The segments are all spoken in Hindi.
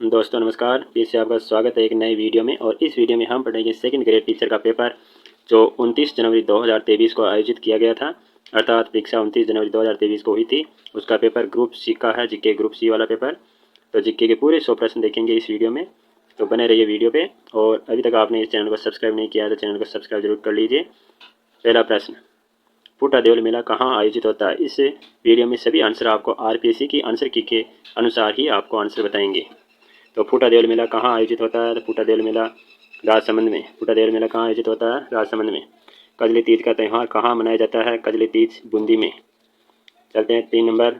दोस्तों नमस्कार, फिर से आपका स्वागत है एक नए वीडियो में। और इस वीडियो में हम पढ़ेंगे सेकंड ग्रेड टीचर का पेपर जो 29 जनवरी 2023 को आयोजित किया गया था, अर्थात परीक्षा 29 जनवरी 2023 को हुई थी। उसका पेपर ग्रुप सी का है, जीके ग्रुप सी वाला पेपर। तो जीके के पूरे 100 प्रश्न देखेंगे इस वीडियो में, तो बने रहिए वीडियो पे। और अभी तक आपने इस चैनल को सब्सक्राइब नहीं किया है तो चैनल को सब्सक्राइब जरूर कर लीजिए। पहला प्रश्न, फूटा देवल मेला कहाँ आयोजित होता है? इस वीडियो में सभी आंसर आपको आरपीएससी की आंसर की के अनुसार ही आपको आंसर बताएंगे। तो फूटा देवल मेला कहाँ आयोजित होता है? तो फूटा देवल मेला राजसमंद में। फूटा देवल मेला कहाँ आयोजित होता है? राजसमंद में। कजली तीज का त्यौहार कहाँ मनाया जाता है? कजली तीज बूंदी में। चलते हैं 3 नंबर,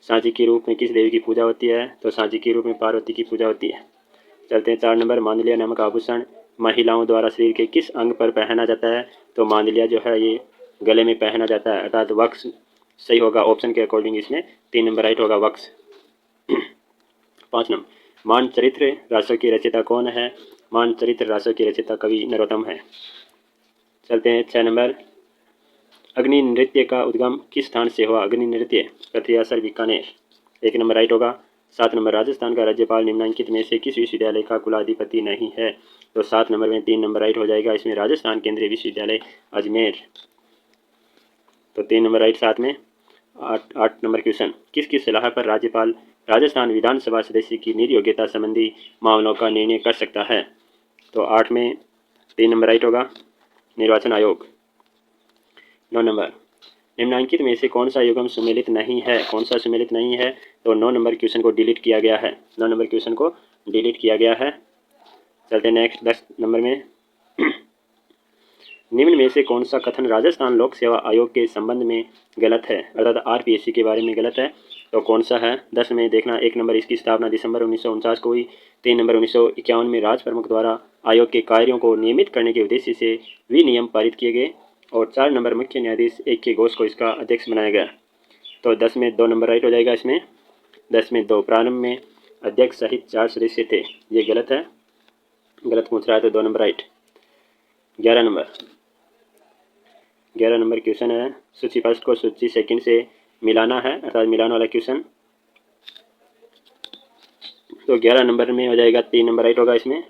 सांची के रूप में किस देवी की पूजा होती है? तो सांची के रूप में पार्वती की पूजा होती है। चलते हैं 4 नंबर, मांदलिया नामक आभूषण महिलाओं द्वारा शरीर के किस अंग पर पहना जाता है? तो मांदलिया जो है ये गले में पहना जाता है, अर्थात वक्स सही होगा ऑप्शन के अकॉर्डिंग। इसमें 3 नंबर राइट होगा, वक्स। 5 नंबर, मानचरित्र रासों की रचयिता कौन है? मानचरित्र रासों की रचयिता कवि नरोत्तम है। चलते हैं 6 नंबर, अग्नि नृत्य का उद्गम किस स्थान से हुआ? अग्नि नृत्य पृथ्वीसर बीकानेर, 1 नंबर राइट होगा। 7 नंबर, राजस्थान का राज्यपाल निम्नलिखित में से किस विश्वविद्यालय का कुलाधिपति नहीं है? तो 7 नंबर में 3 नंबर राइट हो जाएगा, इसमें राजस्थान केंद्रीय विश्वविद्यालय अजमेर। तो 3 नंबर राइट। 7 में 8 नंबर क्वेश्चन, किसकी सलाह पर राज्यपाल राजस्थान विधानसभा सदस्य की निर्योग्यता संबंधी मामलों का निर्णय कर सकता है? तो 8 में 3 नंबर राइट होगा, निर्वाचन आयोग। 9 नंबर, निम्नलिखित में से कौन सा युग्म सुमेलित नहीं है? कौन सा सुमेलित नहीं है? तो 9 नंबर क्वेश्चन को डिलीट किया गया है। 9 नंबर क्वेश्चन को डिलीट किया गया है। चलते नेक्स्ट 10 नंबर में, निम्न में से कौन सा कथन राजस्थान लोक सेवा आयोग के संबंध में गलत है, अर्थात आरपीएससी के बारे में गलत है? तो कौन सा है? 10 में देखना, 1 नंबर, इसकी स्थापना दिसंबर 1949 को हुई। 3 नंबर, 1951 में राज प्रमुख द्वारा आयोग के कार्यों को नियमित करने के उद्देश्य से विनियम पारित किए गए। और 4 नंबर, मुख्य न्यायाधीश एक के घोष को इसका अध्यक्ष बनाया गया। तो 10 में 2 नंबर राइट हो जाएगा इसमें। 10 में 2, प्रारंभ में अध्यक्ष सहित 4 सदस्य थे, ये गलत है, गलत पूछ रहा है तो 2 number right. 11 number, 11 number question है, सूची फर्स्ट को सूची सेकंड से मिलाना है, अर्थात मिलाने वाला क्वेश्चन। तो 11 नंबर में हो जाएगा 3 नंबर राइट होगा इसमें।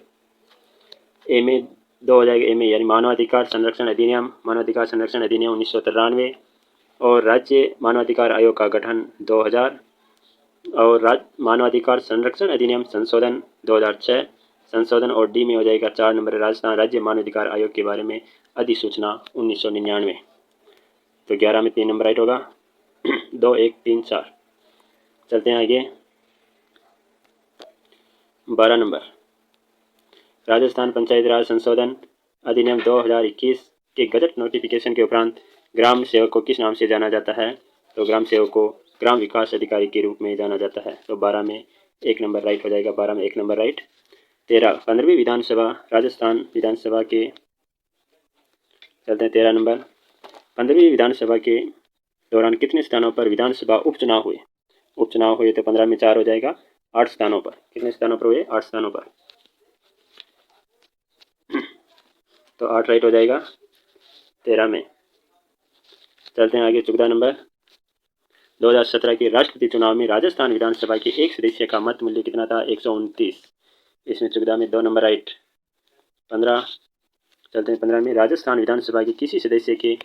ए में 2 हो जाएगा, ए में यानी मानवाधिकार संरक्षण अधिनियम, मानवाधिकार संरक्षण अधिनियम 1993 और राज्य मानवाधिकार आयोग का गठन 2000 और मानवाधिकार संरक्षण अधिनियम संशोधन 2006 संशोधन। और डी में हो जाएगा 4 नंबर, राजस्थान राज्य मानवाधिकार आयोग के बारे में अधिसूचना 1999। तो 11 में 3 नंबर राइट होगा। 2, 1, 3, 4। चलते हैं आगे। 12 नंबर, राजस्थान पंचायत राज संशोधन अधिनियम 2021 के गजट नोटिफिकेशन के उपरांत ग्राम सेवक को किस नाम से जाना जाता है? तो ग्राम सेवक को ग्राम विकास अधिकारी के रूप में जाना जाता है। तो 12 में 1 नंबर राइट हो जाएगा, 12 में 1 नंबर राइट। 13, 15वीं विधानसभा राजस्थान विधानसभा के, चलते हैं 13 नंबर, 15वीं विधानसभा के दौरान कितने स्थानों पर विधानसभा उपचुनाव हुए? उपचुनाव हुए तो 15 में 4 हो जाएगा, 8 स्थानों पर। कितने स्थानों पर हुए? 8 स्थानों पर। तो 8 राइट हो जाएगा 13 में। चलते हैं आगे 14 नंबर, 2017 के राष्ट्रपति चुनाव में राजस्थान विधानसभा के एक सदस्य का मत मूल्य कितना था? 129। इसमें 14 में 2 नंबर राइट। 15, चलते हैं 15 में, राजस्थान विधानसभा के किसी सदस्य के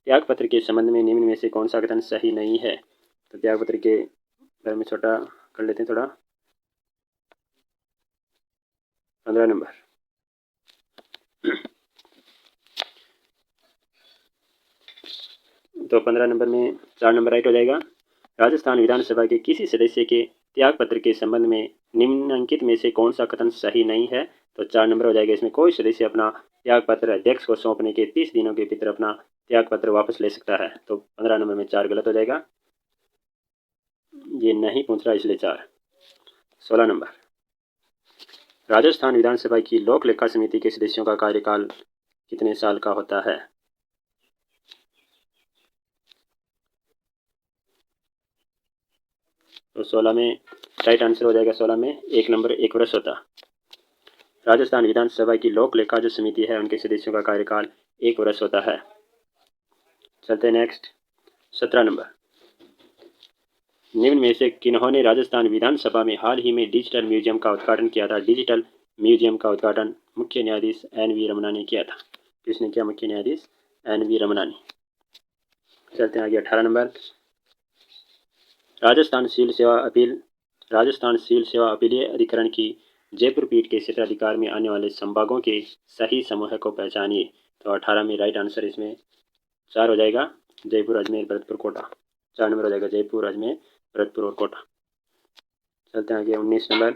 त्यागपत्र के संबंध में निम्न में से कौन सा कथन सही नहीं है? तो त्यागपत्र के बारे में छोटा कर लेते हैं थोड़ा। 15 नंबर, तो 15 नंबर में 4 नंबर राइट हो जाएगा। राजस्थान विधानसभा के किसी सदस्य के त्यागपत्र के संबंध में निम्नलिखित में से कौन सा कथन सही नहीं है? तो 4 नंबर हो जाएगा। इसमें कोई सदस्य अपना त्यागपत्र अध्यक्ष को सौंपने के 30 दिनों के भीतर अपना त्यागपत्र वापस ले सकता है। तो 15 नंबर में 4 गलत हो जाएगा, ये नहीं पूछ रहा इसलिए 4। 16 नंबर, राजस्थान विधानसभा की लोक लेखा समिति के सदस्यों का कार्यकाल कितने साल का होता है? तो 16 में राइट आंसर हो जाएगा, 16 में 1 नंबर 1 वर्ष होता। राजस्थान विधानसभा की लोक लेखा जो समिति है उनके सदस्यों का कार्यकाल 1 वर्ष होता है। चलते नेक्स्ट 17 नंबर, निम्न में से किन्होंने राजस्थान विधानसभा में हाल ही में डिजिटल म्यूजियम का उद्घाटन किया था? डिजिटल म्यूजियम का उद्घाटन मुख्य न्यायाधीश NV रमना ने किया था। किसने किया? मुख्य न्यायाधीश NV रमना ने। चलते हैं आगे 18 नंबर। राजस्थान सिविल सेवा अपीलीय अधिकरण की जयपुर पीठ के क्षेत्राधिकार में आने वाले संभागों के सही समूह को पहचानिए। तो 18 में राइट आंसर इसमें 4 हो जाएगा, जयपुर, अजमेर, भरतपुर, कोटा। 4 नंबर हो जाएगा जयपुर, अजमेर, भरतपुर और कोटा। चलते हैं आगे 19 नंबर।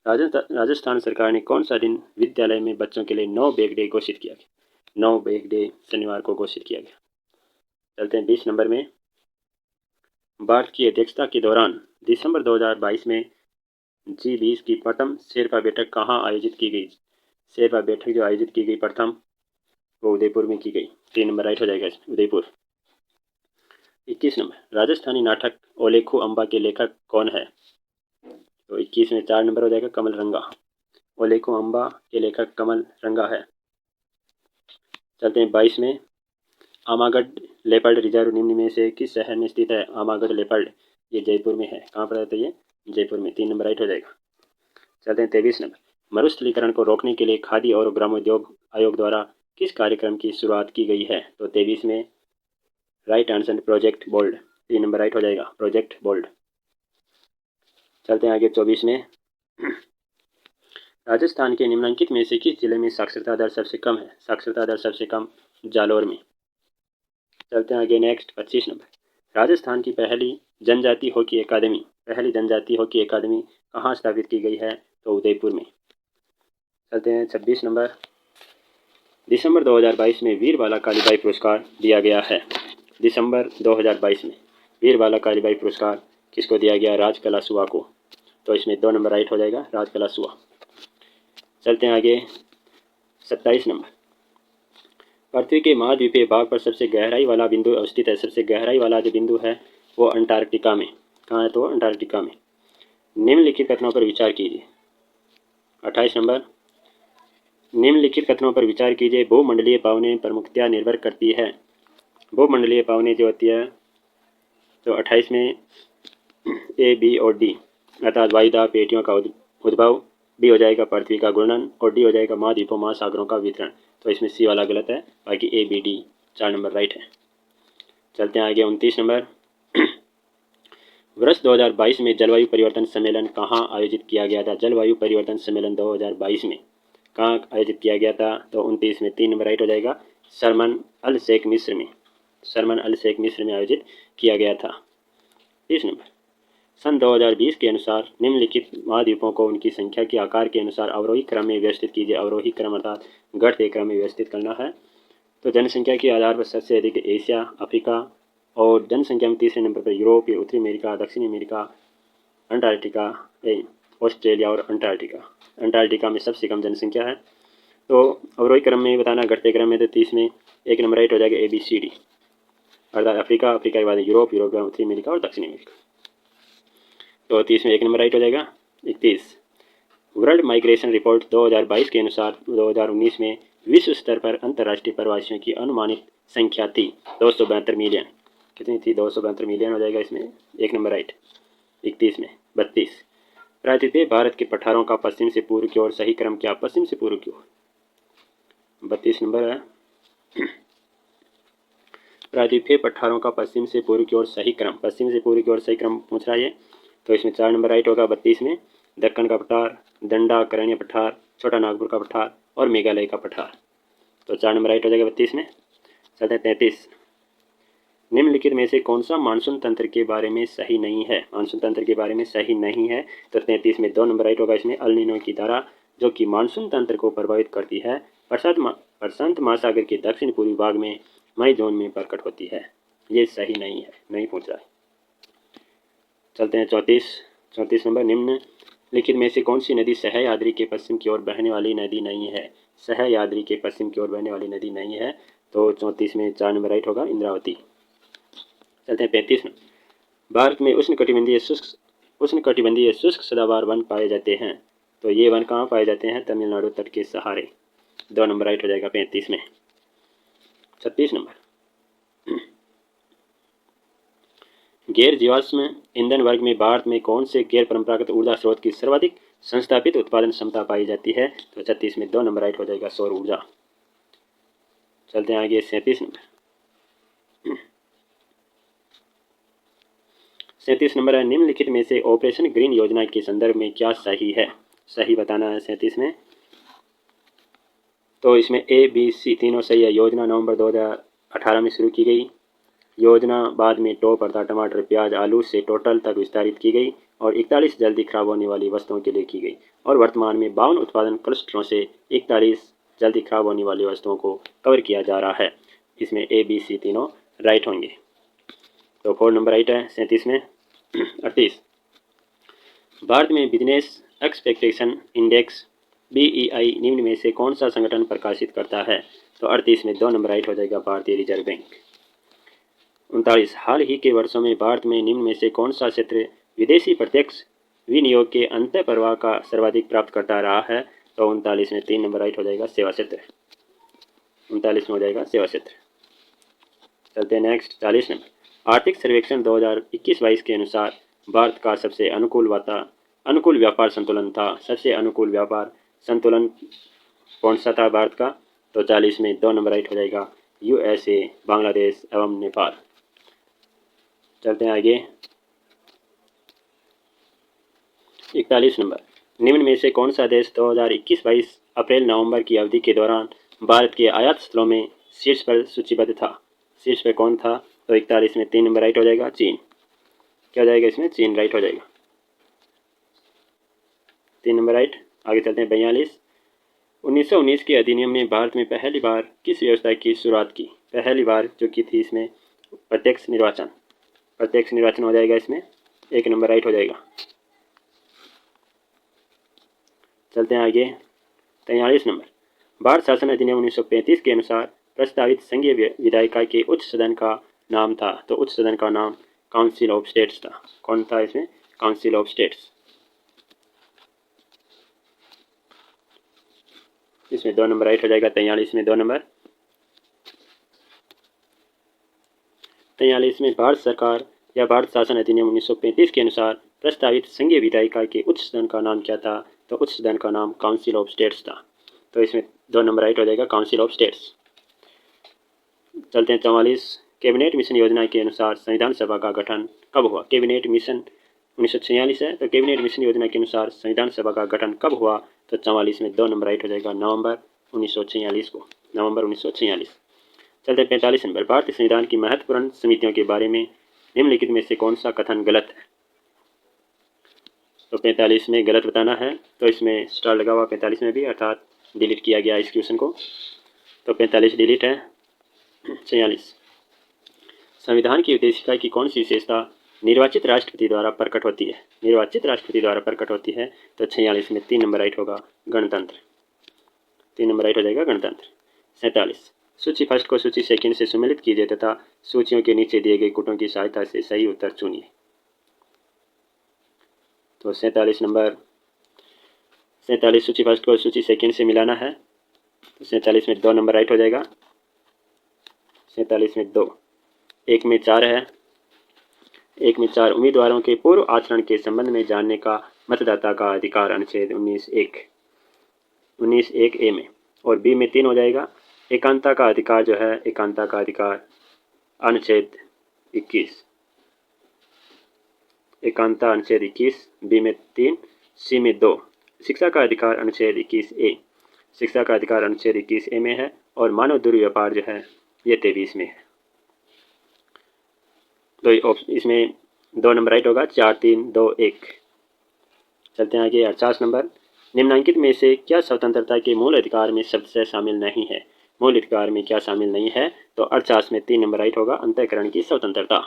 राजस्थान सरकार ने कौन सा दिन विद्यालय में बच्चों के लिए नो बैग डे घोषित किया गया? नो बैग डे शनिवार को घोषित किया गया। चलते हैं 20 नंबर में। भारत की अध्यक्षता के दौरान दिसंबर 2022 में G20 की प्रथम शेरपा बैठक कहाँ आयोजित की गई? शेरपा बैठक जो आयोजित की गई प्रथम, वो उदयपुर में की गई। 3 नंबर राइट हो जाएगा उदयपुर। 21 नंबर। राजस्थानी नाटक ओलेखू अंबा के लेखक कौन है? तो 21 में 4 नंबर हो जाएगा कमल रंगा। ओलेखू अंबा के लेखक कमल रंगा है। चलते हैं 22 में। आमागढ़ लेपर्ड रिजर्व निम्न में से किस शहर में स्थित है? आमागढ़ लेपर्ड ये जयपुर में है। कहाँ पर रहता है ये? जयपुर में। 3 नंबर राइट हो जाएगा। चलते हैं 23 नंबर। मरुस्थलीकरण को रोकने के लिए खादी और ग्रामोद्योग आयोग द्वारा किस कार्यक्रम की शुरुआत की गई है? तो 23 में right answer project bold. 3 number right हो जाएगा प्रोजेक्ट बोल्ड। चलते हैं आगे 24 में। राजस्थान के निम्नलिखित में से किस जिले में साक्षरता दर सबसे कम है? साक्षरता दर सबसे कम जालौर में। चलते हैं आगे नेक्स्ट 25 नंबर। राजस्थान की पहली जनजाति हॉकी अकादमी कहाँ स्थापित की गई है? तो उदयपुर में। चलते हैं 26 नंबर। दिसंबर 2022 में वीर बाला कालीबाई पुरस्कार दिया गया है। दिसंबर 2022 में वीर बाला कालीबाई पुरस्कार किसको दिया गया? राजकला सुआ को। तो इसमें 2 नंबर राइट हो जाएगा राजकला सुआ। चलते हैं आगे 27 नंबर। पृथ्वी के महाद्वीपीय भाग पर सबसे गहराई वाला बिंदु अवस्थित है। सबसे गहराई वाला जो बिंदु है वो अंटार्कटिका में। कहाँ है? तो अंटार्कटिका में। निम्नलिखित कथनों पर विचार कीजिए। 28 नंबर। निम्नलिखित कथनों पर विचार कीजिए। भूमंडलीय पावने प्रमुखतया निर्भर करती है। भूमंडलीय पावने जो होती है तो 28 में A, B और D अर्थात वायुदाब पेटियों का उद्भव, B हो जाएगा पृथ्वी का घूर्णन और D हो जाएगा महाद्वीपों महासागरों का वितरण। तो इसमें C वाला गलत है, बाकी A, B, D 4 number right है। चलते हैं आगे 29 नंबर। वर्ष 2022 में जलवायु परिवर्तन सम्मेलन कहाँ आयोजित किया गया था? जलवायु परिवर्तन सम्मेलन 2022 में कहाँ आयोजित किया गया था? तो 29 में 3 नंबर राइट हो जाएगा शर्म अल शेख मिस्र में। शर्म अल शेख मिस्र में आयोजित किया गया था। 30 नंबर। सन 2020 के अनुसार निम्नलिखित महाद्वीपों को उनकी संख्या के आकार के अनुसार अवरोही क्रम में व्यवस्थित कीजिए। अवरोही क्रम अर्थात घटते क्रम में व्यवस्थित करना है। तो जनसंख्या के आधार पर सबसे अधिक एशिया, अफ्रीका और जनसंख्या में तीसरे नंबर पर यूरोप, उत्तरी अमेरिका, दक्षिणी अमेरिका, अंटार्कटिका, ऑस्ट्रेलिया और अंटार्कटिका में सबसे कम जनसंख्या है। तो अवरोही क्रम में बताना, घटते क्रम में तो 30 में 1 नंबर राइट हो जाएगा ABCD अर्थात अफ्रीका के बाद यूरोप, उत्तरी अमेरिका और दक्षिणी अमेरिका। तो 30 में 1 नंबर राइट हो जाएगा। 31 वर्ल्ड माइग्रेशन रिपोर्ट 2022 के अनुसार 2019 में विश्व स्तर पर अंतर्राष्ट्रीय प्रवासियों की अनुमानित संख्या थी 272 मिलियन। कितनी थी? 272 मिलियन हो जाएगा इसमें 1 नंबर राइट। 31 में 32 प्रायद्वीपीय भारत के पठारों का पश्चिम से पूर्व की ओर सही क्रम क्या? पश्चिम से पूर्व की ओर 32 नंबर है। प्रायद्वीपीय पठारों का पश्चिम से पूर्व की ओर सही क्रम, पश्चिम से पूर्व की ओर सही क्रम पूछ रहा है ये। तो इसमें 4 नंबर राइट होगा 32 में। दक्कन का पठार, दंडाकरण्य पठार, छोटा नागपुर का पठार और मेघालय का पठार। तो 4 नंबर राइट हो जाएगा 32 में। चलते 33 निम्नलिखित में से कौन सा मानसून तंत्र के बारे में सही नहीं है? मानसून तंत्र के बारे में सही नहीं है। तो 33 में 2 नंबर राइट होगा इसमें। अल नीनो की धारा जो कि मानसून तंत्र को प्रभावित करती है प्रशांत महासागर के दक्षिण पूर्वी भाग में मई जून में प्रकट होती है, ये सही नहीं है, नहीं पूछ रहा है। चलते हैं 34 नंबर। निम्नलिखित में से कौन सी नदी सह्याद्री के पश्चिम की ओर बहने वाली नदी नहीं है? सह्याद्री के पश्चिम की ओर बहने वाली नदी नहीं है। तो 34 में 4 नंबर राइट होगा इंद्रावती। चलते हैं 35 नंबर। भारत में उष्णकटिबंधीय शुष्क सदाबहार वन पाए जाते हैं। तो ये वन कहाँ पाए जाते हैं? तमिलनाडु तट के सहारे। 2 नंबर राइट हो जाएगा 35 में। 36 नंबर। गैर जीवाश्म ईंधन वर्ग में भारत में कौन से गैर परंपरागत ऊर्जा स्रोत की सर्वाधिक संस्थापित उत्पादन क्षमता पाई जाती है? तो 36 में 2 नंबर राइट हो जाएगा, सौर ऊर्जा। चलते हैं आगे 37 नंबर। 37 नंबर है, निम्नलिखित में से ऑपरेशन ग्रीन योजना के संदर्भ में क्या सही है? सही बताना है 37 में। तो इसमें ए बी सी तीनों सही है। योजना नवंबर 2018 में शुरू की गई। योजना बाद में टॉप अर्थात टमाटर, प्याज, आलू से टोटल तक विस्तारित की गई और 41 जल्दी खराब होने वाली वस्तुओं के लिए की गई और वर्तमान में 52 उत्पादन क्लस्टरों से 41 जल्दी खराब होने वाली वस्तुओं को कवर किया जा रहा है। इसमें ए बी सी तीनों राइट होंगे। तो 4 नंबर राइट है 37 में। 38, भारत में बिजनेस एक्सपेक्टेशन इंडेक्स BEI निम्न में से कौन सा संगठन प्रकाशित करता है? तो 38 में 2 नंबर राइट हो जाएगा, भारतीय रिजर्व बैंक। 39, हाल ही के वर्षों में भारत में निम्न में से कौन सा क्षेत्र विदेशी प्रत्यक्ष विनियोग के अंतः प्रवाह का सर्वाधिक प्राप्त करता रहा है? तो 39 में 3 नंबर राइट हो जाएगा, सेवा क्षेत्र। 39 में हो जाएगा सेवा क्षेत्र। चलते हैं नेक्स्ट 40 नंबर। आर्थिक सर्वेक्षण 2021-22 के अनुसार भारत का सबसे अनुकूल व्यापार संतुलन था। सबसे अनुकूल व्यापार संतुलन कौन सा था भारत का? तो 40 में 2 नंबर राइट हो जाएगा, USA, बांग्लादेश एवं नेपाल। चलते हैं आगे 41 नंबर। निम्न में से कौन सा देश 2021-22 अप्रैल-नवंबर की अवधि के दौरान भारत के आयात स्थलों में शीर्ष पर सूचीबद्ध था? शीर्ष पर कौन था? तो 41 में 3 नंबर राइट हो जाएगा, चीन। क्या हो जाएगा इसमें? चीन राइट हो जाएगा, 3 नंबर राइट। आगे चलते हैं 42। 1919 के अधिनियम में भारत में पहली बार किस व्यवस्था की शुरुआत की? पहली बार जो की थी इसमें प्रत्यक्ष निर्वाचन। प्रत्यक्ष निर्वाचन हो जाएगा इसमें, 1 नंबर राइट हो जाएगा। चलते हैं आगे 43 नंबर। भारत शासन अधिनियम 1935 के अनुसार प्रस्तावित संघीय विधायिका के उच्च सदन का नाम था। तो उच्च सदन का नाम काउंसिल ऑफ स्टेट्स था। कौन था इसमें? Council of states. इसमें 2 नंबर राइट हो जाएगा, 43 में 2 नंबर। 43 में भारत सरकार या भारत शासन अधिनियम 1935 के अनुसार प्रस्तावित संघीय विधायिका के उच्च सदन का नाम क्या था? तो उच्च सदन का नाम काउंसिल ऑफ स्टेट्स था। तो इसमें 2 नंबर राइट हो जाएगा, काउंसिल ऑफ स्टेट्स। चलते हैं 44। कैबिनेट मिशन योजना के अनुसार संविधान सभा का गठन कब हुआ? कैबिनेट मिशन 1946 है। तो कैबिनेट मिशन योजना के अनुसार संविधान सभा का गठन कब हुआ? तो 44 में 2 नंबर राइट हो जाएगा, नवंबर 1946 को, नवंबर 1946। चलते हैं 45 नंबर। भारतीय संविधान की महत्वपूर्ण समितियों के बारे में निम्नलिखित में से कौन सा कथन गलत है? तो 45 में गलत बताना है। तो इसमें स्टार लगा हुआ 45 में भी, अर्थात डिलीट किया गया इस क्वेश्चन को। तो 45 डिलीट है। 46, संविधान की उद्देशिका की कौन सी विशेषता निर्वाचित राष्ट्रपति द्वारा प्रकट होती है? निर्वाचित राष्ट्रपति द्वारा प्रकट होती है। तो 46 में 3 नंबर राइट होगा, गणतंत्र। 3 नंबर राइट हो जाएगा, गणतंत्र। 47, सूची फर्स्ट को सूची सेकंड से सम्मिलित कीजिए तथा सूचियों के नीचे दिए गए कोटों की सहायता से सही उत्तर चुनिए। तो 47 नंबर, 47 सूची फर्स्ट को सूची सेकंड से मिलाना है। तो 47 में 2 नंबर राइट हो जाएगा, 47 में 2। 1 में 4 है। 1 में 4, उम्मीदवारों के पूर्व आचरण के संबंध में जानने का मतदाता का अधिकार, अनुच्छेद 19(1) ए में। और बी में 3 हो जाएगा, एकांता का अधिकार जो है, एकांता का अधिकार अनुच्छेद 21, एकांता अनुच्छेद 21, बी में 3, सी में 2। शिक्षा का अधिकार अनुच्छेद 21 ए, शिक्षा का अधिकार अनुच्छेद 21 ए में है। और मानव दुर्व्यापार जो है ये 23 में है। तो इसमें 2 नंबर राइट होगा, 4, 3, 2, 1। चलते हैं आगे 48 नंबर। निम्नलिखित में से क्या स्वतंत्रता के मूल अधिकार में शब्द से शामिल नहीं है? मूल अधिकार में क्या शामिल नहीं है? तो 48 में 3 नंबर राइट होगा, अंतःकरण की स्वतंत्रता।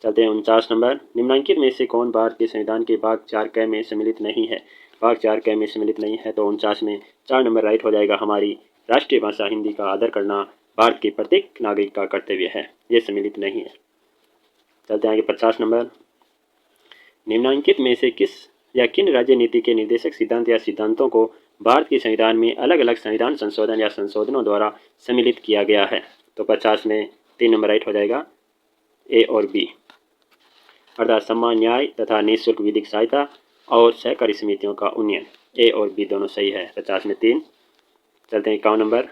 चलते हैं 49 नंबर। निम्नलिखित में से कौन भारत के संविधान के भाग 4 क में सम्मिलित नहीं है? भाग 4 क में सम्मिलित नहीं है। तो 49 में 4 नंबर राइट हो जाएगा, हमारी राष्ट्रीय भाषा हिंदी का आदर करना भारत के प्रत्येक नागरिक का कर्तव्य है, ये सम्मिलित नहीं है। चलते हैं आगे 50 नंबर। निम्नलिखित में से किस या किन राज्य नीति के निर्देशक सिद्धांत या सिद्धांतों को भारत के संविधान में अलग अलग संविधान संशोधन या संशोधनों द्वारा सम्मिलित किया गया है? तो 50 में 3 नंबर राइट हो जाएगा, ए और बी। अर्थात सम्मान, न्याय तथा निःशुल्क विधिक सहायता और सहकारी समितियों का उन्नयन। ए और बी दोनों सही है। 50 में 3। चलते हैं 51 नंबर।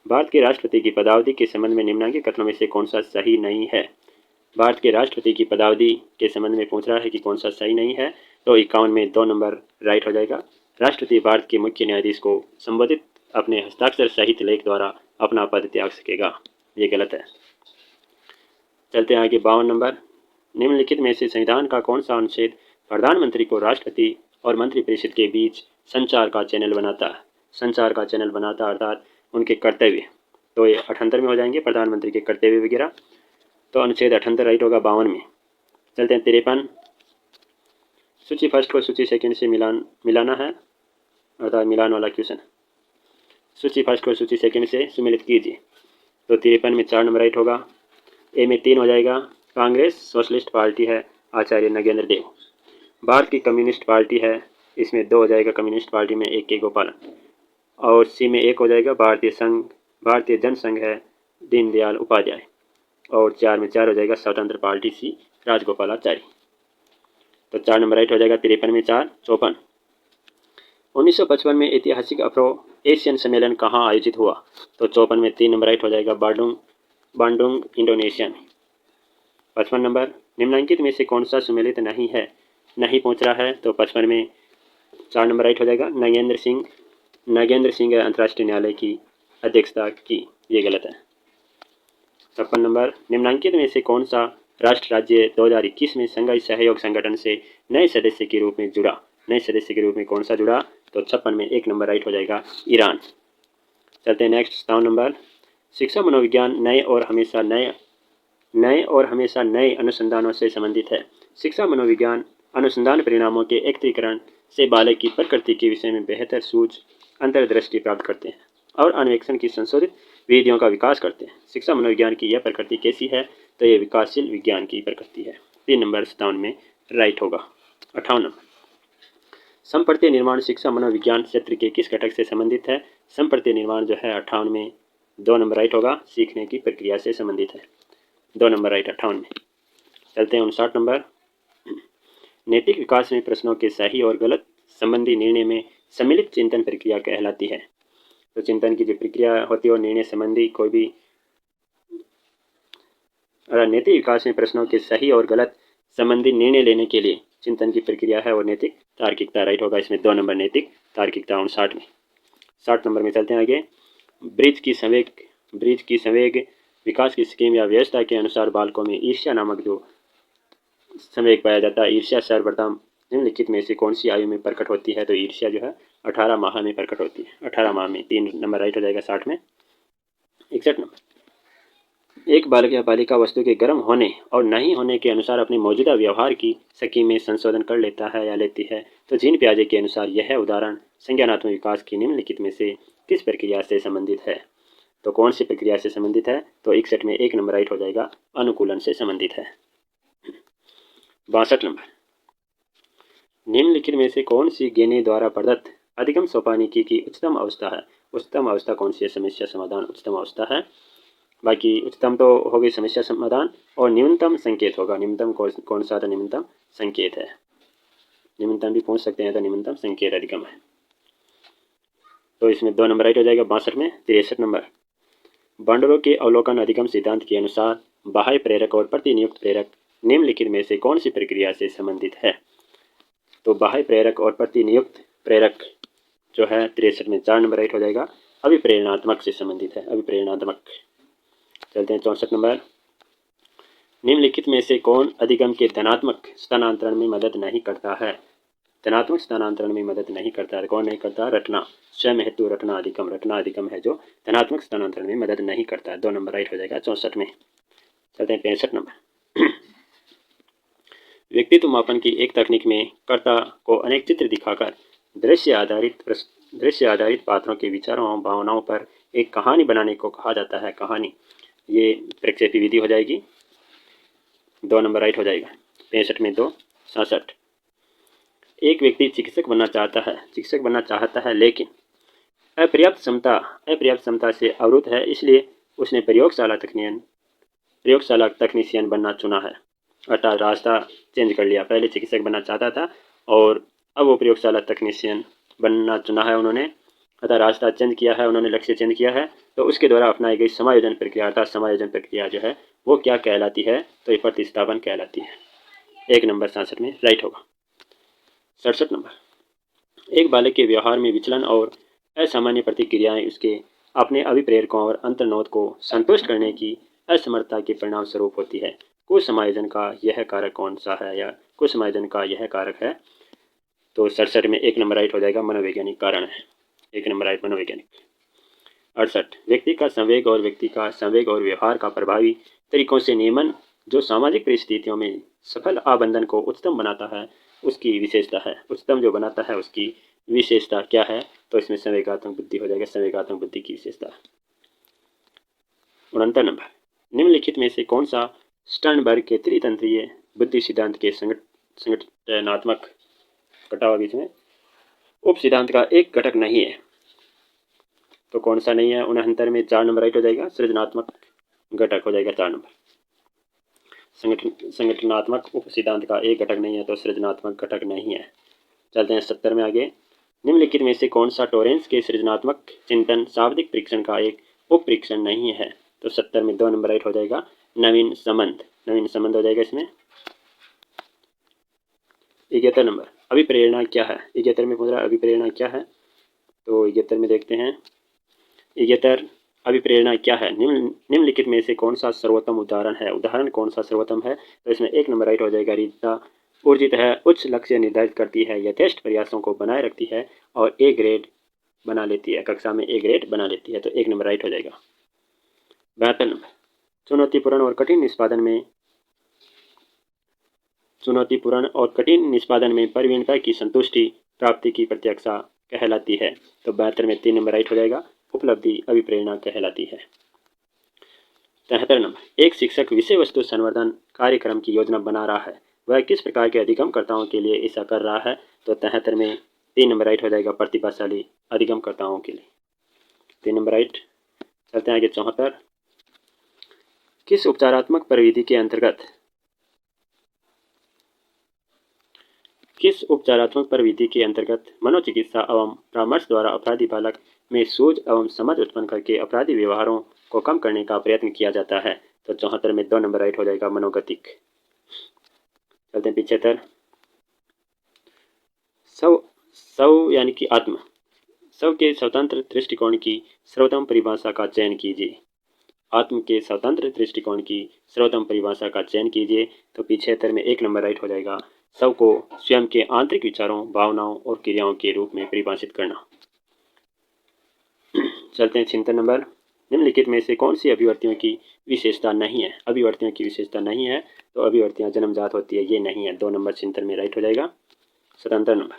भारत के राष्ट्रपति की पदावधि के संबंध में निम्नलिखित कथनों में से कौन सा सही नहीं है। भारत के राष्ट्रपति की पदावधि के संबंध में पूछ रहा है कि कौन सा सही नहीं है, तो 51 में 2 नंबर राइट हो जाएगा। राष्ट्रपति भारत के मुख्य न्यायाधीश को संबोधित अपने हस्ताक्षर सहित लेख द्वारा अपना पद त्याग सकेगा, ये गलत है। चलते हैं आगे 52 नंबर। निम्नलिखित में से संविधान का कौन सा अनुच्छेद प्रधानमंत्री को राष्ट्रपति और मंत्रिपरिषद के बीच संचार का चैनल बनाता है। संचार का चैनल बनाता अर्थात उनके कर्तव्य, तो ये 78 में हो जाएंगे, प्रधानमंत्री के कर्तव्य वगैरह। तो अनुच्छेद 78 राइट होगा 52 में। चलते हैं 53। सूची फर्स्ट को सूची सेकंड से मिलाना है, अर्थात मिलान वाला क्वेश्चन। सूची फर्स्ट को सूची सेकंड से सम्मिलित कीजिए। तो 53 में 4 नंबर राइट होगा। ए में 3 हो जाएगा। कांग्रेस सोशलिस्ट पार्टी है, आचार्य नगेंद्र देव। भारत की कम्युनिस्ट पार्टी है, इसमें 2 हो जाएगा। कम्युनिस्ट पार्टी में एक के गोपालन। और सी में 1 हो जाएगा। भारतीय जनसंघ है, दीनदयाल उपाध्याय। और 4 में 4 हो जाएगा। स्वतंत्र पार्टी सी, राजगोपालाचारी। तो 4 नंबर राइट हो जाएगा। 53 में 4 54। 1955 में ऐतिहासिक अफ्रो एशियन सम्मेलन कहाँ आयोजित हुआ। तो 54 में 3 नंबर राइट हो जाएगा। बांडुंग इंडोनेशिया में। 55 नंबर। निम्नलिखित में से कौन सा सम्मिलित नहीं है, नहीं पूछ रहा है, तो 55 में 4 नंबर राइट हो जाएगा। नगेंद्र सिंह अंतर्राष्ट्रीय न्यायालय की अध्यक्षता की, ये गलत है। 56 नंबर। निम्नलिखित में से कौन सा राष्ट्र राज्य 2021 में शंघाई सहयोग संगठन से नए सदस्य के रूप में जुड़ा। नए सदस्य के रूप में कौन सा जुड़ा, तो 56 में 1 नंबर राइट हो जाएगा। ईरान। चलते हैं नेक्स्ट 57 नंबर। शिक्षा मनोविज्ञान नए और हमेशा नए अनुसंधानों से संबंधित है। शिक्षा मनोविज्ञान अनुसंधान परिणामों के एकत्रीकरण से बालक की प्रकृति के विषय में बेहतर सूझ, अंतर्दृष्टि प्राप्त करते हैं और अन्वेषण की संशोधित विधियों का विकास करते हैं। शिक्षा मनोविज्ञान की यह प्रकृति कैसी है, तो यह विकासशील विज्ञान की प्रकृति है। 3 नंबर 57 में राइट होगा। 58 नंबर। संप्रत्यय निर्माण शिक्षा मनोविज्ञान क्षेत्र के किस घटक से संबंधित है। संप्रत्यय निर्माण जो है 58 में 2 नंबर राइट होगा। सीखने की प्रक्रिया से संबंधित है, 2 नंबर राइट 58 में। चलते हैं 59 नंबर। नैतिक विकास में प्रश्नों के सही और गलत संबंधी निर्णय में सम्मिलित चिंतन प्रक्रिया कहलाती है। तो चिंतन की जो प्रक्रिया होती है और निर्णय संबंधी कोई भी नैतिक विकास में प्रश्नों के सही और गलत संबंधी निर्णय लेने के लिए चिंतन की प्रक्रिया है और नैतिक तार्किकता राइट होगा। इसमें 2 नंबर नैतिक तार्किकता 59 में। 60 नंबर में चलते हैं आगे। ब्रिज की संवेग विकास की स्कीम या व्यवस्था के अनुसार बालकों में ईर्ष्या नामक जो संवेग पाया जाता है, ईर्ष्या सर्वप्रथम निम्नलिखित में से कौन सी आयु में प्रकट होती है। तो ईर्ष्या जो है 18 माह में प्रकट होती है, 18 माह में। 3 नंबर राइट हो जाएगा 60 में। 61 नंबर। एक बालक या बालिका वस्तु के गर्म होने और नहीं होने के अनुसार अपने मौजूदा व्यवहार की स्कीम में संशोधन कर लेता है या लेती है। तो जीन पियाजे के अनुसार यह उदाहरण संज्ञानात्मक विकास की निम्नलिखित में से किस प्रक्रिया से संबंधित है। तो कौन सी प्रक्रिया से संबंधित है, तो 61 में 1 नंबर राइट हो जाएगा। अनुकूलन से संबंधित है। 62 नंबर। निम्नलिखित में से कौन सी गेने द्वारा प्रदत्त अधिगम सोपानिकी की उच्चतम अवस्था है। उच्चतम अवस्था कौन सी है, समस्या समाधान उच्चतम अवस्था है। बाकी उच्चतम तो हो गई समस्या समाधान, और न्यूनतम संकेत होगा। न्यूनतम कौन सा, तो न्यूनतम संकेत है। न्यूनतम भी पूछ सकते हैं, तो न्यूनतम संकेत अधिगम है। तो इसमें 2 नंबर राइट हो जाएगा। 62 में 63 नंबर। बांडरों के अवलोकन अधिगम सिद्धांत के अनुसार बाह्य प्रेरक और प्रतिनियुक्त प्रेरक निम्नलिखित में से कौन सी प्रक्रिया से संबंधित है। तो बाह्य प्रेरक और प्रतिनियुक्त प्रेरक जो है 63 में 4 नंबर राइट हो जाएगा। अभिप्रेरणात्मक से संबंधित है, अभिप्रेरणात्मक। चलते हैं 64 नंबर। निम्नलिखित में से कौन अधिगम के धनात्मक स्थानांतरण में मदद नहीं करता है। धनात्मक स्थानांतरण में मदद नहीं करता है, कौन नहीं करता, रटना। स्वयं हेतु रटना अधिगम है जो धनात्मक स्थानांतरण में मदद नहीं करता है। 2 नंबर राइट हो जाएगा 64 में। चलते हैं 65 नंबर। व्यक्तित्व मापन की एक तकनीक में कर्ता को अनेक चित्र दिखाकर दृश्य आधारित पात्रों के विचारों और भावनाओं पर एक कहानी बनाने को कहा जाता है। कहानी, ये प्रक्षेपी विधि हो जाएगी। 2 नंबर राइट हो जाएगा। 65 में 2 67। एक व्यक्ति चिकित्सक बनना चाहता है लेकिन अपर्याप्त क्षमता से अवरुद्ध है, इसलिए उसने प्रयोगशाला तकनीशियन बनना चुना है। अर्थात रास्ता चेंज कर लिया। पहले चिकित्सक बनना चाहता था और अब वो प्रयोगशाला तकनीशियन बनना चुना है उन्होंने, अर्थात रास्ता चेंज किया है उन्होंने, लक्ष्य चेंज किया है। तो उसके द्वारा अपनाई गई समायोजन प्रक्रिया, अर्थात समायोजन प्रक्रिया जो है वो क्या कहलाती है, तो ये प्रतिस्थापन कहलाती है। 1 नंबर 67 में राइट होगा। 67 नंबर, एक बालक के व्यवहार में विचलन और असामान्य प्रतिक्रियाएं उसके अपने अभिप्रेरकों और अंतर्नोद को संतुष्ट करने की असमर्थता के परिणाम स्वरूप होती है। कुछ समायोजन का यह कारक कौन सा है, या कुछ समायोजन का यह कारक है, तो 67 में 1 नंबर राइट हो जाएगा, मनोवैज्ञानिक कारण है। 1 नंबर राइट, मनोवैज्ञानिक। 68, व्यक्ति का संवेग और व्यवहार का प्रभावी तरीकों से नियमन जो सामाजिक परिस्थितियों में सफल आबंधन को उच्चतम बनाता है उसकी विशेषता है। उच्चतम जो बनाता है उसकी विशेषता क्या है, तो इसमें संवेगात्मक बुद्धि हो जाएगा, संवेगात्मक बुद्धि की विशेषता। 69 नंबर, निम्नलिखित में से कौन सा स्टर्नबर्ग के त्रितंत्रीय बुद्धि सिद्धांत के संगठनात्मक घटाव बीच में उप सिद्धांत का एक घटक नहीं है, तो कौन सा नहीं है। 69 में 4 नंबर राइट हो जाएगा, सृजनात्मक घटक हो जाएगा 4 नंबर। संगठनात्मक उप सिद्धांत का एक घटक नहीं है, तो सृजनात्मक घटक नहीं है। चलते हैं 70 में आगे, निम्नलिखित में से कौन सा टोरेंस के सृजनात्मक चिंतन शाब्दिक परीक्षण का एक उप परीक्षण नहीं है, तो 70 में 2 नंबर राइट हो जाएगा, नवीन संबंध। नवीन संबंध हो जाएगा इसमें। 71 नंबर, अभिप्रेरणा क्या है। 71 में पूछ रहा है अभिप्रेरणा क्या है, तो 71 में देखते हैं। 71, अभिप्रेरणा क्या है, निम्नलिखित में से कौन सा सर्वोत्तम उदाहरण है। उदाहरण कौन सा सर्वोत्तम है, तो इसमें 1 नंबर राइट हो जाएगा, रीता ऊर्जित है, उच्च लक्ष्य निर्धारित करती है, यथेष्ट प्रयासों को बनाए रखती है और ए ग्रेड बना लेती है, कक्षा में ए ग्रेड बना लेती है, तो 1 नंबर राइट हो जाएगा। 72 नंबर, चुनौतीपूर्ण और कठिन निष्पादन में प्रवीणता की संतुष्टि प्राप्ति की प्रत्याशा कहलाती है, तो 72 में 3 नंबर राइट हो जाएगा, उपलब्धि अभिप्रेरणा कहलाती है। 73 नंबर, एक शिक्षक विषय वस्तु संवर्धन कार्यक्रम की योजना बना रहा है, वह किस प्रकार के अधिगमकर्ताओं के लिए ऐसा कर रहा है, तो 73 में 3 नंबर राइट हो जाएगा, प्रतिभाशाली अधिगमकर्ताओं के लिए, 3 नंबर राइट। चलते हैं आगे 74, किस उपचारात्मक प्रविधि के अंतर्गत मनोचिकित्सा एवं परामर्श द्वारा अपराधी बालक में सूझ एवं समझ उत्पन्न करके अपराधी व्यवहारों को कम करने का प्रयत्न किया जाता है, तो 74 में 2 नंबर राइट हो जाएगा, मनोगतिक। चलते हैं 75, सव यानी कि आत्म, सव के स्वतंत्र दृष्टिकोण की सर्वोत्तम परिभाषा का चयन कीजिए। आत्म के स्वतंत्र दृष्टिकोण की सर्वोत्तम परिभाषा का चयन कीजिए, तो 75 में 1 नंबर राइट हो जाएगा, सब को स्वयं के आंतरिक विचारों, भावनाओं और क्रियाओं के रूप में परिभाषित करना। चलते हैं 76 नंबर, निम्नलिखित में से कौन सी अभिव्यक्तियों की विशेषता नहीं है। अभिव्यक्तियों की विशेषता नहीं है, तो अभिव्यक्तियां जन्मजात होती है, ये नहीं है, 2 नंबर 76 में राइट हो जाएगा। 77 नंबर,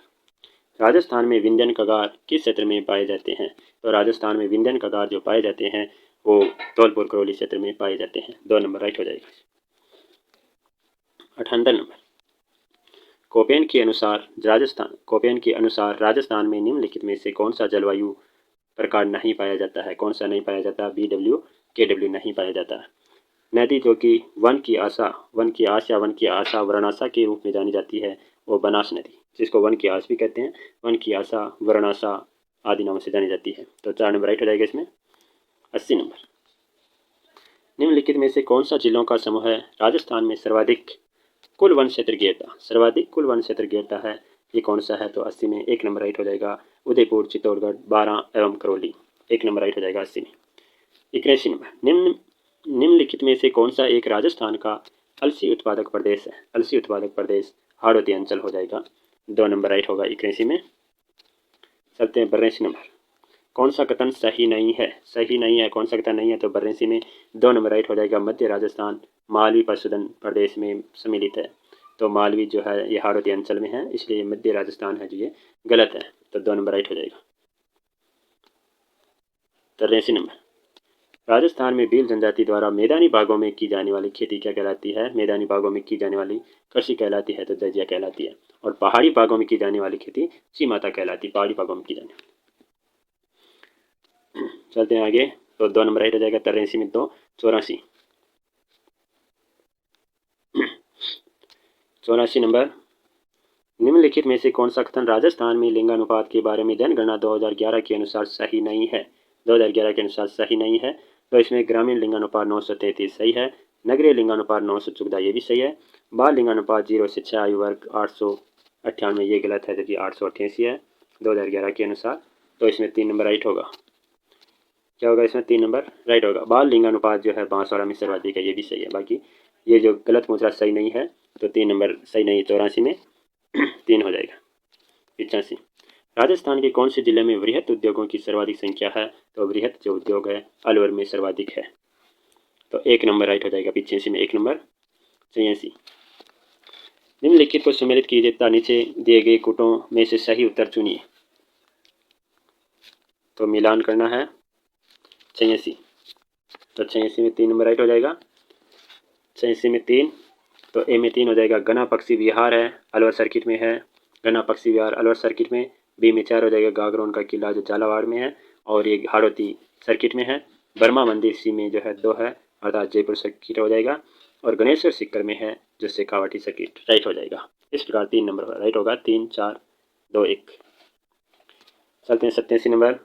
राजस्थान में विंध्यन कगार किस क्षेत्र में पाए जाते हैं, तो राजस्थान में विंध्यन कगार जो पाए जाते हैं वो धौलपुर करौली क्षेत्र में पाए जाते हैं, 2 नंबर राइट हो जाएगा। 78 नंबर, कोपेन के अनुसार राजस्थान में निम्नलिखित में से कौन सा जलवायु प्रकार नहीं पाया जाता है। कौन सा नहीं पाया जाता, BW नहीं पाया जाता। नदी जो कि वन की आशा वरणाशा के रूप में जानी जाती है, वो बनास नदी, जिसको वन की आस भी कहते हैं, वन की आशा, वरणाशा आदि नामों से जानी जाती है, तो 4 नंबर राइट हो जाएगा इसमें। 80 नंबर, निम्नलिखित में से कौन सा जिलों का समूह है राजस्थान में सर्वाधिक कुल वन क्षेत्र घेरता है, ये कौन सा है, तो 80 में 1 नंबर राइट हो जाएगा, उदयपुर, चित्तौड़गढ़, बारां एवं करौली, 1 नंबर राइट हो जाएगा 80 में। 81 नंबर, निम्नलिखित में से कौन सा एक राजस्थान का अलसी उत्पादक प्रदेश है। अलसी उत्पादक प्रदेश हाड़ौती अंचल हो जाएगा, 2 नंबर राइट होगा 81 में। चलते हैं 82 नंबर, कौन सा कथन सही नहीं है, कौन सा कथन नहीं है, तो 82 में 2 नंबर राइट हो जाएगा, मध्य राजस्थान मालवी पशुधन प्रदेश में सम्मिलित है, तो मालवी जो है ये हाड़ौती अंचल में है, इसलिए मध्य राजस्थान है जो ये गलत है, तो 2 नंबर राइट हो जाएगा। 83 नंबर, राजस्थान में भील जनजाति द्वारा मैदानी भागों में की जाने वाली खेती क्या कहलाती है। मैदानी भागों में की जाने वाली कृषि कहलाती है, तो दर्जिया कहलाती है, और पहाड़ी भागों में की जाने वाली खेती सीमाता कहलाती है, पहाड़ी भागों में की जाने। चलते हैं आगे, तो 2 नंबर राइट हो जाएगा, 83 में 2, 84। 84 नंबर, निम्नलिखित में से कौन सा कथन राजस्थान में लिंगानुपात के बारे में जनगणना 2011 के अनुसार सही नहीं है? 2011 के अनुसार सही नहीं है। तो इसमें ग्रामीण लिंगानुपात 933 सही है, नगरीय लिंगानुपात 914 ये भी सही है, बाल लिंगानुपात 0 से 6 आयु वर्ग 898 ये गलत है, जबकि 888 है 2011 के अनुसार। तो इसमें 3 नंबर राइट होगा। क्या होगा इसमें? 3 नंबर राइट होगा। बाल लिंगानुपात जो है बांसवाड़ा में सर्वाधिक है, ये भी सही है। बाकी ये जो गलत पूछ रहा सही नहीं है, तो 3 नंबर सही नहीं, 84 में 3 हो जाएगा। 85, राजस्थान के कौन से जिले में वृहत उद्योगों की सर्वाधिक संख्या है? तो वृहत जो उद्योग है अलवर में सर्वाधिक है, तो 1 नंबर राइट हो जाएगा। 85 में 1 नंबर। 86, निम्नलिखित को सम्मिलित कीजिए तथा नीचे दिए गए कूटों में से सही उत्तर चुनिए। तो मिलान करना है 86, तो 86 में 3 नंबर राइट हो जाएगा। 86 में 3, तो ए में 3 हो जाएगा। गना पक्षी विहार है अलवर सर्किट में है, गना पक्षी विहार अलवर सर्किट में। बी में 4 हो जाएगा। गागरोन का किला जो झालावाड़ में है और ये हाड़ौती सर्किट में है। बर्मा मंदिर सी में जो है 2 है, अर्थात जयपुर सर्किट हो जाएगा। और गणेश्वर सिक्कर में है जो शेखावाटी सर्किट, राइट हो जाएगा। इस प्रकार 3 नंबर राइट होगा। 3 4 2 1। चलते हैं 87 नंबर,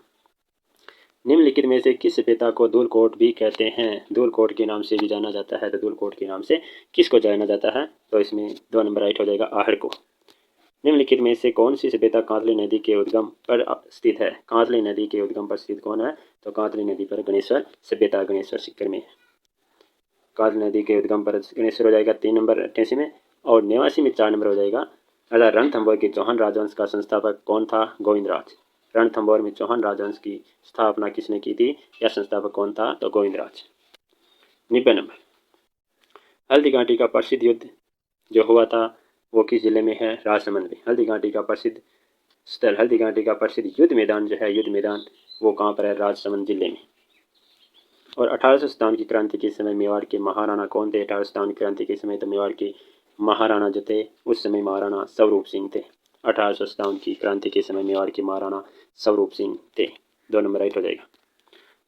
निम्नलिखित में से किस सभ्यता को धूलकोट भी कहते हैं? धूलकोट के नाम से भी जाना जाता है, तो धूलकोट के नाम से किसको जाना जाता है? तो इसमें 2 नंबर राइट हो जाएगा, आहड़ को। निम्नलिखित में से कौन सी सभ्यता कांतली नदी के उद्गम पर स्थित है? कांतली नदी के उद्गम पर स्थित कौन है? तो कांतली नदी पर गणेश्वर सभ्यता गणेश्वर सिक्कर में। कांतली नदी के उद्गम पर गणेश्वर हो जाएगा 3 नंबर 88 में। और 89 में 4 नंबर हो जाएगा। अगर रणथंभौर के चौहान राजवंश का संस्थापक कौन था? गोविंदराज। रणथंभौर में चौहान राजवंश की स्थापना किसने की थी या संस्थापक कौन था? तो गोविंदराज। 90 नंबर, हल्दी घाटी का प्रसिद्ध युद्ध जो हुआ था वो किस जिले में है? राजसमंद में। हल्दी घाटी का प्रसिद्ध स्थल, हल्दी घाटी का प्रसिद्ध युद्ध मैदान जो है, युद्ध मैदान वो कहाँ पर है? राजसमंद जिले में। और 1857 की क्रांति के समय मेवाड़ के महाराणा कौन थे? 1857 की क्रांति के समय तो मेवाड़ के महाराणा जो थे उस समय महाराणा स्वरूप सिंह थे। 1857 की क्रांति के समय मेवाड़ के महाराणा स्वरूप सिंह थे। 2 नंबर राइट हो जाएगा।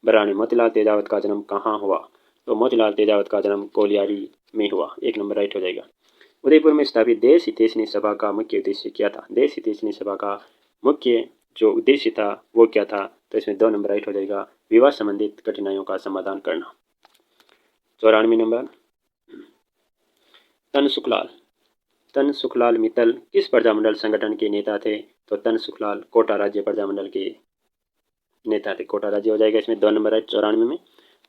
बरानी, मोतीलाल तेजावत का जन्म कहाँ हुआ? तो मोतीलाल तेजावत का जन्म कोलियारी में हुआ। 1 नंबर राइट हो जाएगा। उदयपुर में स्थापित देश हितैषणी सभा का मुख्य उद्देश्य क्या था? देश हितैषणी सभा का मुख्य जो उद्देश्य था वो क्या था? तो इसमें 2 नंबर राइट हो जाएगा, विवाह संबंधित कठिनाइयों का समाधान करना। 94 नंबर, तन सुखलाल। तन सुखलाल मित्तल किस प्रजामंडल संगठन के नेता थे? तो तन सुखलाल कोटा राज्य प्रजामंडल के नेता थे, कोटा राज्य हो जाएगा। इसमें 2 नंबर राइट 94 में।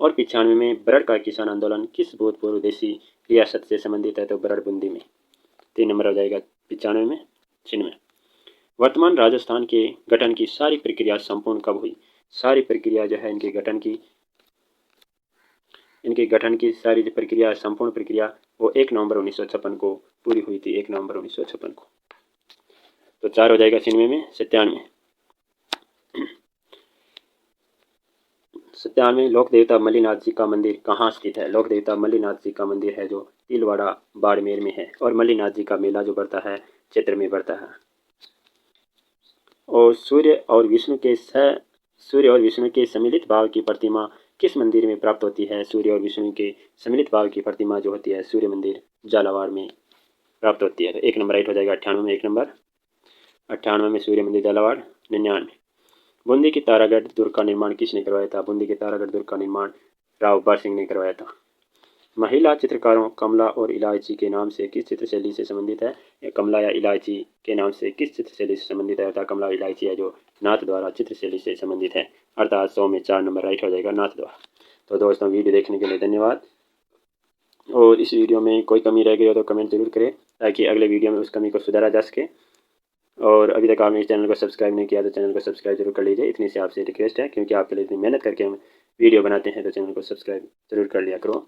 और 95 में, बरड़ का किसान आंदोलन किस भूतपूर्व देशी रियासत से संबंधित है? तो बरड़ बूंदी में। 3 नंबर हो जाएगा 95 में। 96, वर्तमान राजस्थान के गठन की सारी प्रक्रिया संपूर्ण कब हुई? सारी प्रक्रिया जो है इनके गठन की सारी प्रक्रिया, संपूर्ण प्रक्रिया वो 1 नवंबर 1956 को पूरी हुई थी। 1 नवंबर 1956 को। तो 4 हो जाएगा 96 में। 97, लोक देवता मल्लीनाथ जी का मंदिर कहाँ स्थित है? लोक देवता मल्लीनाथ जी का मंदिर है जो तिलवाड़ा बाड़मेर में है। और मल्लीनाथ जी का मेला जो बढ़ता है क्षेत्र में बढ़ता है। और सूर्य और विष्णु के सम्मिलित भाव की प्रतिमा किस मंदिर में प्राप्त होती है? सूर्य और विष्णु के सम्मिलित भाव की प्रतिमा जो होती है सूर्य मंदिर झालावाड़ में प्राप्त होती है। तो 1 नंबर राइट हो जाएगा। 98 में 1 नंबर। 98 में सूर्य मंदिर झालावाड़। 99, बूंदी की तारागढ़ दुर्ग का निर्माण किसने करवाया था? बूंदी के तारागढ़ दुर्ग का निर्माण राव उब्बार सिंह ने करवाया था। महिला चित्रकारों कमला और इलायची के नाम से किस चित्रशैली से संबंधित है? कमला या इलायची के नाम से किस चित्रशैली से संबंधित है? अर्थात कमला इलायची है जो नाथ द्वारा चित्रशैली से संबंधित है, अर्थात 100 में 4 नंबर राइट हो जाएगा, नाथ द्वारा। तो दोस्तों वीडियो देखने के लिए धन्यवाद। और इस वीडियो में कोई कमी रह गई हो तो कमेंट जरूर करें ताकि अगले वीडियो में उस कमी को सुधारा जा सके। और अभी तक आपने इस चैनल को सब्सक्राइब नहीं किया तो चैनल को सब्सक्राइब जरूर कर लीजिए, इतनी से आपसे रिक्वेस्ट है, क्योंकि आपके लिए इतनी मेहनत करके हम वीडियो बनाते हैं तो चैनल को सब्सक्राइब जरूर कर लिया करो।